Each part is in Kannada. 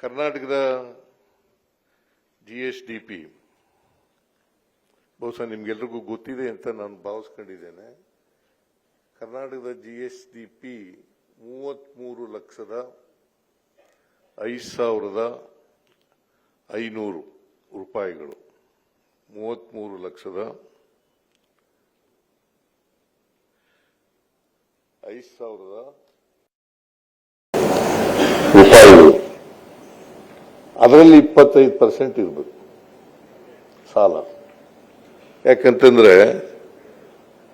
ಕರ್ನಾಟಕದ GSDP ಬಹುಶಃ ನಿಮ್ಗೆಲ್ರಿಗೂ ಗೊತ್ತಿದೆ ಅಂತ ನಾನು ಭಾವಿಸ್ಕೊಂಡಿದ್ದೇನೆ. ಕರ್ನಾಟಕದ GSDP 33,05,500 ರೂಪಾಯಿಗಳು. 33,05,000 ರೂಪಾಯಿಗಳು. ಅದರಲ್ಲಿ 25% ಇರಬೇಕು ಸಾಲ. ಯಾಕಂತಂದ್ರೆ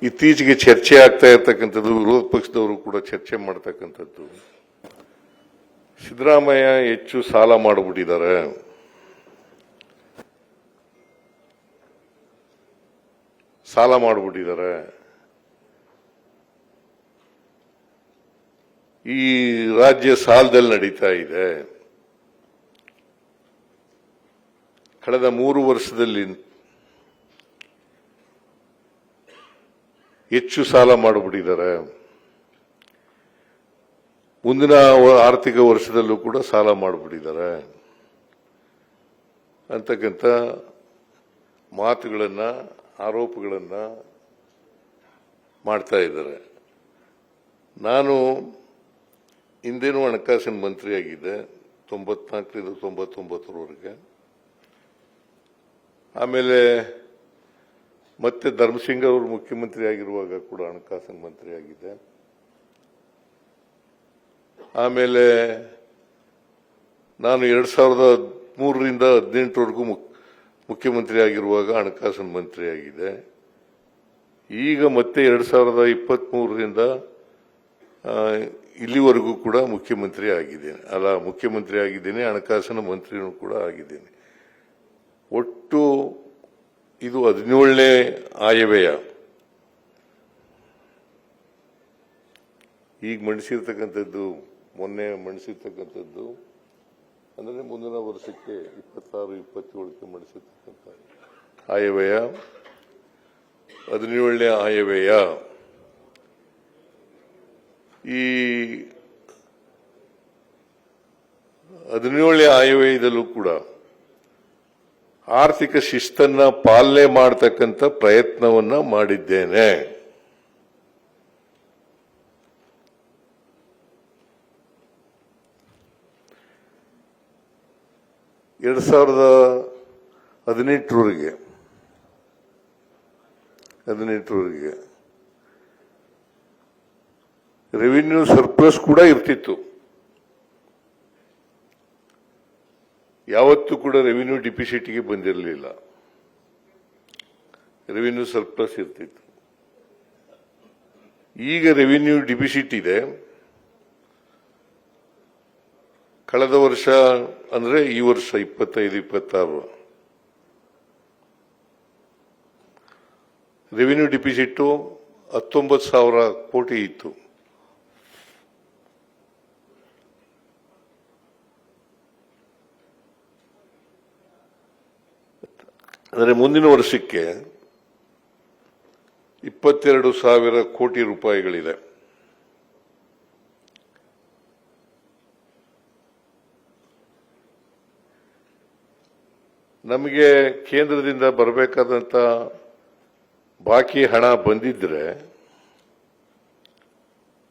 ಇತ್ತೀಚೆಗೆ ಚರ್ಚೆ ಆಗ್ತಾ ಇರ್ತಕ್ಕಂಥದ್ದು, ವಿರೋಧ ಪಕ್ಷದವರು ಕೂಡ ಚರ್ಚೆ ಮಾಡ್ತಕ್ಕಂಥದ್ದು, ಸಿದ್ದರಾಮಯ್ಯ ಹೆಚ್ಚು ಸಾಲ ಮಾಡಿಬಿಟ್ಟಿದ್ದಾರೆ, ಈ ರಾಜ್ಯ ಸಾಲದಲ್ಲಿ ನಡೀತಾ ಇದೆ. ಕಳೆದ 3 ವರ್ಷದಲ್ಲಿ ಹೆಚ್ಚು ಸಾಲ ಮಾಡಿಬಿಟ್ಟಿದ್ದಾರೆ, ಮುಂದಿನ ಆರ್ಥಿಕ ವರ್ಷದಲ್ಲೂ ಕೂಡ ಸಾಲ ಮಾಡಿಬಿಟ್ಟಿದ್ದಾರೆ ಅಂತಕ್ಕಂಥ ಮಾತುಗಳನ್ನ, ಆರೋಪಗಳನ್ನ ಮಾಡ್ತಾ ಇದ್ದಾರೆ. ನಾನು ಹಿಂದೇನೂ ಹಣಕಾಸಿನ ಮಂತ್ರಿಯಾಗಿದ್ದೆ 94ರಿಂದ 99ರವರೆಗೆ. ಆಮೇಲೆ ಮತ್ತೆ ಧರ್ಮಸಿಂಗ್ ಅವರು ಮುಖ್ಯಮಂತ್ರಿ ಆಗಿರುವಾಗ ಕೂಡ ಹಣಕಾಸಿನ ಮಂತ್ರಿ ಆಗಿದ್ದೆ. ಆಮೇಲೆ ನಾನು 2003ರಿಂದ 2018ರವರೆಗೂ ಮುಖ್ಯಮಂತ್ರಿ ಆಗಿರುವಾಗ ಹಣಕಾಸಿನ ಮಂತ್ರಿ ಆಗಿದೆ. ಈಗ ಮತ್ತೆ 2023ರಿಂದ ಇಲ್ಲಿವರೆಗೂ ಕೂಡ ಮುಖ್ಯಮಂತ್ರಿ ಆಗಿದ್ದೇನೆ, ಹಣಕಾಸಿನ ಮಂತ್ರಿನೂ ಕೂಡ ಆಗಿದ್ದೇನೆ. ಒಟ್ಟು ಇದು 17ನೇ ಆಯವ್ಯಯ. ಈಗ ಮೊನ್ನೆ ಮಂಡಿಸಿರ್ತಕ್ಕಂಥದ್ದು ಅಂದರೆ ಮುಂದಿನ ವರ್ಷಕ್ಕೆ 26-27ಕ್ಕೆ ಮಂಡಿಸಿರ್ತಕ್ಕಂಥ ಆಯವ್ಯಯ 17ನೇ ಆಯವ್ಯಯ. ಈ 17ನೇ ಆಯವ್ಯಯದಲ್ಲೂ ಕೂಡ ಆರ್ಥಿಕ ಶಿಸ್ತನ್ನ ಪಾಲನೆ ಮಾಡತಕ್ಕಂಥ ಪ್ರಯತ್ನವನ್ನ ಮಾಡಿದ್ದೇನೆ. ಎರಡು 2018ರವರೆಗೆ ರೆವಿನ್ಯೂ ಸರ್ಪ್ಲಸ್ ಕೂಡ ಇರ್ತಿತ್ತು. ಯಾವತ್ತೂ ಕೂಡ ರೆವಿನ್ಯೂ ಡಿಫಿಸಿಟ್ಗೆ ಬಂದಿರಲಿಲ್ಲ, ರೆವಿನ್ಯೂ ಸರ್ಪ್ಲಸ್ ಇರ್ತಿತ್ತು. ಈಗ ರೆವಿನ್ಯೂ ಡಿಫಿಸಿಟ್ ಇದೆ. ಕಳೆದ ವರ್ಷ ಅಂದ್ರೆ ಈ ವರ್ಷ 25-26 ರೆವಿನ್ಯೂ ಡಿಫಿಸಿಟ್ 19,000 ಕೋಟಿ ಇತ್ತು. ಅಂದರೆ ಮುಂದಿನ ವರ್ಷಕ್ಕೆ 22,000 ಕೋಟಿ ರೂಪಾಯಿಗಳಿದೆ. ನಮಗೆ ಕೇಂದ್ರದಿಂದ ಬರಬೇಕಾದಂತ ಬಾಕಿ ಹಣ ಬಂದಿದ್ರೆ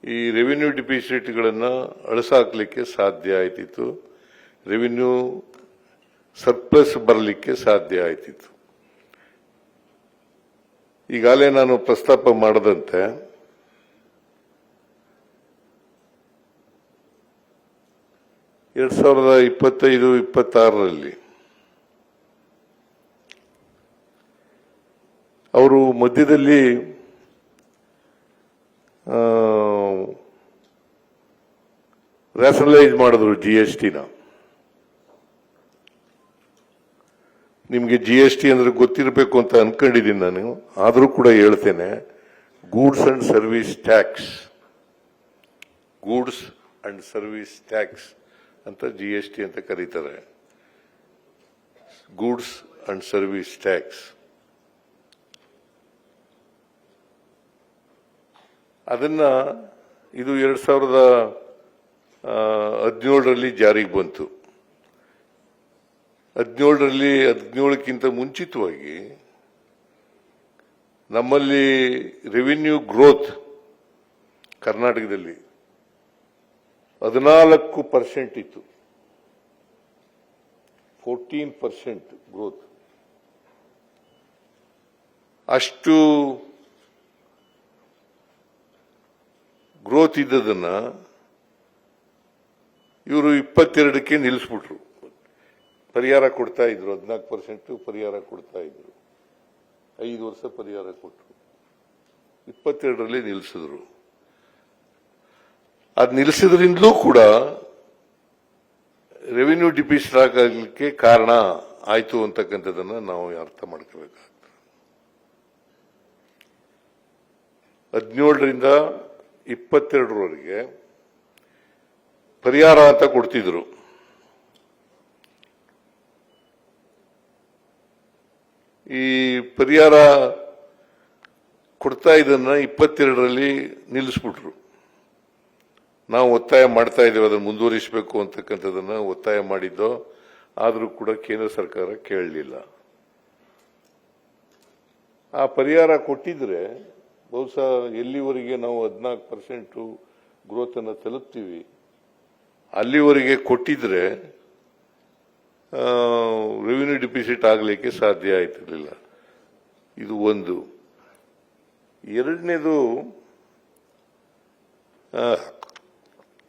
ಈ ರೆವಿನ್ಯೂ ಡಿಫಿಸಿಟ್ಗಳನ್ನ ಅಳಿಸಾಕ್ಲಿಕ್ಕೆ ಸಾಧ್ಯ ಆಯ್ತಿತ್ತು, ರೆವಿನ್ಯೂ ಸರ್ಪ್ಲಸ್ ಬರಲಿಕ್ಕೆ ಸಾಧ್ಯ ಆಯ್ತಿತ್ತು. ಈಗಾಗಲೇ ನಾನು ಪ್ರಸ್ತಾಪ ಮಾಡದಂತೆ ಎರಡ್ 2025-26ರಲ್ಲಿ ಅವರು ಮಧ್ಯದಲ್ಲಿ ರ್ಯಾಷನಲೈಸ್ ಮಾಡಿದ್ರು GSTನ. ನಿಮಗೆ GST ಅಂದ್ರೆ ಗೊತ್ತಿರಬೇಕು ಅಂತ ಅನ್ಕೊಂಡಿದ್ದೀನಿ ನಾನು, ಆದರೂ ಕೂಡ ಹೇಳ್ತೇನೆ. ಗೂಡ್ಸ್ ಅಂಡ್ ಸರ್ವಿಸ್ ಟ್ಯಾಕ್ಸ್ ಅಂತ GST ಅಂತ ಕರೀತಾರೆ. Goods and service tax. ಅದನ್ನ ಇದು 2017ರಲ್ಲಿ ಜಾರಿಗೆ ಬಂತು. 17ಕ್ಕಿಂತ ಮುಂಚಿತವಾಗಿ ನಮ್ಮಲ್ಲಿ ರೆವಿನ್ಯೂ ಗ್ರೋತ್ ಕರ್ನಾಟಕದಲ್ಲಿ 14% ಇತ್ತು. 14% ಗ್ರೋತ್. ಅಷ್ಟು ಗ್ರೋತ್ ಇದ್ದದನ್ನ ಇವರು 22ಕ್ಕೆ ನಿಲ್ಲಿಸ್ಬಿಟ್ರು. ಪರಿಹಾರ ಕೊಡ್ತಾ ಇದ್ರು, 14% ಪರಿಹಾರ ಕೊಡ್ತಾ ಇದ್ರು. 5 ವರ್ಷ ಪರಿಹಾರ ಕೊಟ್ಟರು. 22ರಲ್ಲಿ ನಿಲ್ಲಿಸಿದ್ರು. ಅದು ನಿಲ್ಲಿಸಿದ್ರಿಂದಲೂ ಕೂಡ ರೆವಿನ್ಯೂ ಡಿಫಿಸಿಟ್ ಆಗಲಿಕ್ಕೆ ಕಾರಣ ಆಯ್ತು ಅಂತಕ್ಕಂಥದ್ದನ್ನ ನಾವು ಅರ್ಥ ಮಾಡ್ಕೋಬೇಕಾಗ್ತದೆ. 17ರಿಂದ 22ರವರೆಗೆ ಪರಿಹಾರ ಅಂತ ಕೊಡ್ತಿದ್ರು. ಈ ಪರಿಹಾರ ಕೊಡ್ತಾ ಇದನ್ನ 22ರಲ್ಲಿ ನಿಲ್ಲಿಸ್ಬಿಟ್ರು. ನಾವು ಒತ್ತಾಯ ಮಾಡ್ತಾ ಇದ್ದೇವೆ ಅದನ್ನು ಮುಂದುವರಿಸಬೇಕು ಅಂತಕ್ಕಂಥದ್ದನ್ನ ಒತ್ತಾಯ ಮಾಡಿದ್ದೋ, ಆದರೂ ಕೂಡ ಕೇಂದ್ರ ಸರ್ಕಾರ ಕೇಳಲಿಲ್ಲ. ಆ ಪರಿಹಾರ ಕೊಟ್ಟಿದ್ರೆ ಬಹುಶಃ ಎಲ್ಲಿವರೆಗೆ ನಾವು 14% ಗ್ರೋತ್ ಅನ್ನು ತಲುಪ್ತೀವಿ ಅಲ್ಲಿವರೆಗೆ ಕೊಟ್ಟಿದ್ರೆ ರೆವಿನ್ಯೂ ಡಿಫಿಸಿಟ್ ಆಗಲಿಕ್ಕೆ ಸಾಧ್ಯ ಆಯ್ತಿರ್ಲಿಲ್ಲ. ಇದು ಒಂದು. ಎರಡನೇದು,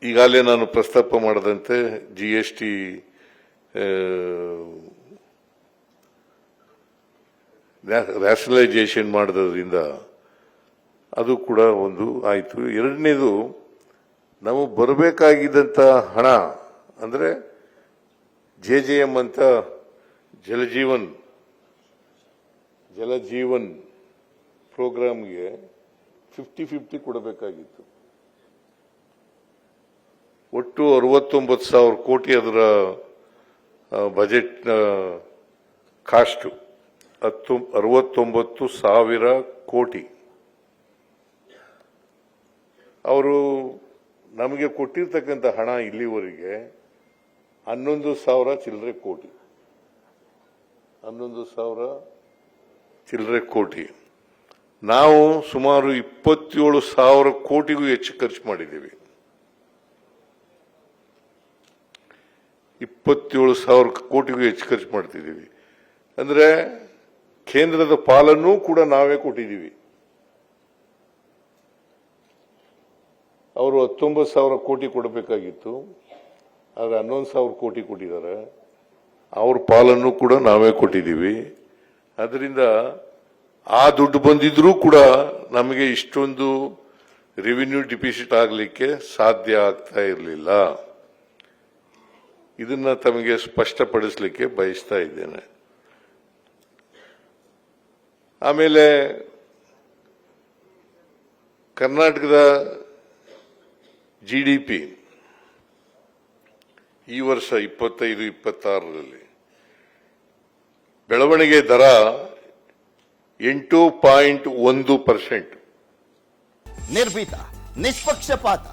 ಈಗಾಗಲೇ ನಾನು ಪ್ರಸ್ತಾಪ ಮಾಡದಂತೆ GST ರ್ಯಾಷನಲೈಸೇಷನ್ ಮಾಡೋದ್ರಿಂದ ಅದು ಕೂಡ ಒಂದು ಆಯಿತು. ಎರಡನೇದು, ನಾವು ಬರಬೇಕಾಗಿದ್ದಂಥ ಹಣ ಅಂದ್ರೆ JJM ಅಂತ ಜಲಜೀವನ್ ಪ್ರೋಗ್ರಾಮ್ಗೆ 50-50 ಕೊಡಬೇಕಾಗಿತ್ತು. ಒಟ್ಟು 69,000 ಕೋಟಿ ಅದರ ಬಜೆಟ್ ಕಾಸ್ಟ್. 69,000 ಕೋಟಿ ಅವರು ನಮಗೆ ಕೊಟ್ಟಿರ್ತಕ್ಕಂಥ ಹಣ ಇಲ್ಲಿವರೆಗೆ 11,000 ಚಿಲ್ಲರೆ ಕೋಟಿ. 11,000 ಚಿಲ್ಲರೆ ಕೋಟಿ. ನಾವು ಸುಮಾರು 27,000 ಕೋಟಿಗೂ ಹೆಚ್ಚು ಖರ್ಚು ಮಾಡಿದ್ದೀವಿ. 27,000 ಕೋಟಿಗೂ ಹೆಚ್ಚು ಖರ್ಚು ಮಾಡ್ತಿದ್ದೀವಿ. ಅಂದ್ರೆ ಕೇಂದ್ರದ ಪಾಲನ್ನು ಕೂಡ ನಾವೇ ಕೊಟ್ಟಿದ್ದೀವಿ. ಅವರು 19,000 ಕೋಟಿ ಕೊಡಬೇಕಾಗಿತ್ತು, ಆದ್ರೆ 11,000 ಕೋಟಿ ಕೊಟ್ಟಿದ್ದಾರೆ. ಅವ್ರ ಪಾಲನ್ನು ಕೂಡ ನಾವೇ ಕೊಟ್ಟಿದ್ದೀವಿ. ಅದರಿಂದ ಆ ದುಡ್ಡು ಬಂದಿದ್ರೂ ಕೂಡ ನಮಗೆ ಇಷ್ಟೊಂದು ರೆವಿನ್ಯೂ ಡಿಫಿಸಿಟ್ ಆಗಲಿಕ್ಕೆ ಸಾಧ್ಯ ಆಗ್ತಾ ಇರಲಿಲ್ಲ. ಇದನ್ನ ತಮಗೆ ಸ್ಪಷ್ಟಪಡಿಸಲಿಕ್ಕೆ ಬಯಸ್ತಾ ಇದ್ದೇನೆ. ಆಮೇಲೆ ಕರ್ನಾಟಕದ GDP ಈ ವರ್ಷ 25-26ರಲ್ಲಿ ಬೆಳವಣಿಗೆ ದರ 8.1%. ನಿರ್ಭೀತ, ನಿಷ್ಪಕ್ಷಪಾತ,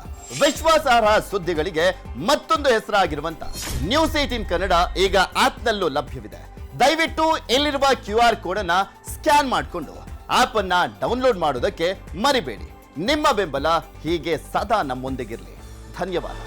ವಿಶ್ವಾಸಾರ್ಹ ಸುದ್ದಿಗಳಿಗೆ ಮತ್ತೊಂದು ಹೆಸರಾಗಿರುವಂತ ನ್ಯೂಸ್ 18 ಕನ್ನಡ ಈಗ ಆಪ್ನಲ್ಲೂ ಲಭ್ಯವಿದೆ. ದಯವಿಟ್ಟು ಇಲ್ಲಿರುವ QR ಕೋಡ್ ಅನ್ನ ಸ್ಕ್ಯಾನ್ ಮಾಡಿಕೊಂಡು ಆಪ್ ಅನ್ನ ಡೌನ್ಲೋಡ್ ಮಾಡೋದಕ್ಕೆ ಮರಿಬೇಡಿ. ನಿಮ್ಮ ಬೆಂಬಲ ಹೀಗೆ ಸದಾ ನಮ್ಮೊಂದಿಗಿರಲಿ. ಧನ್ಯವಾದ.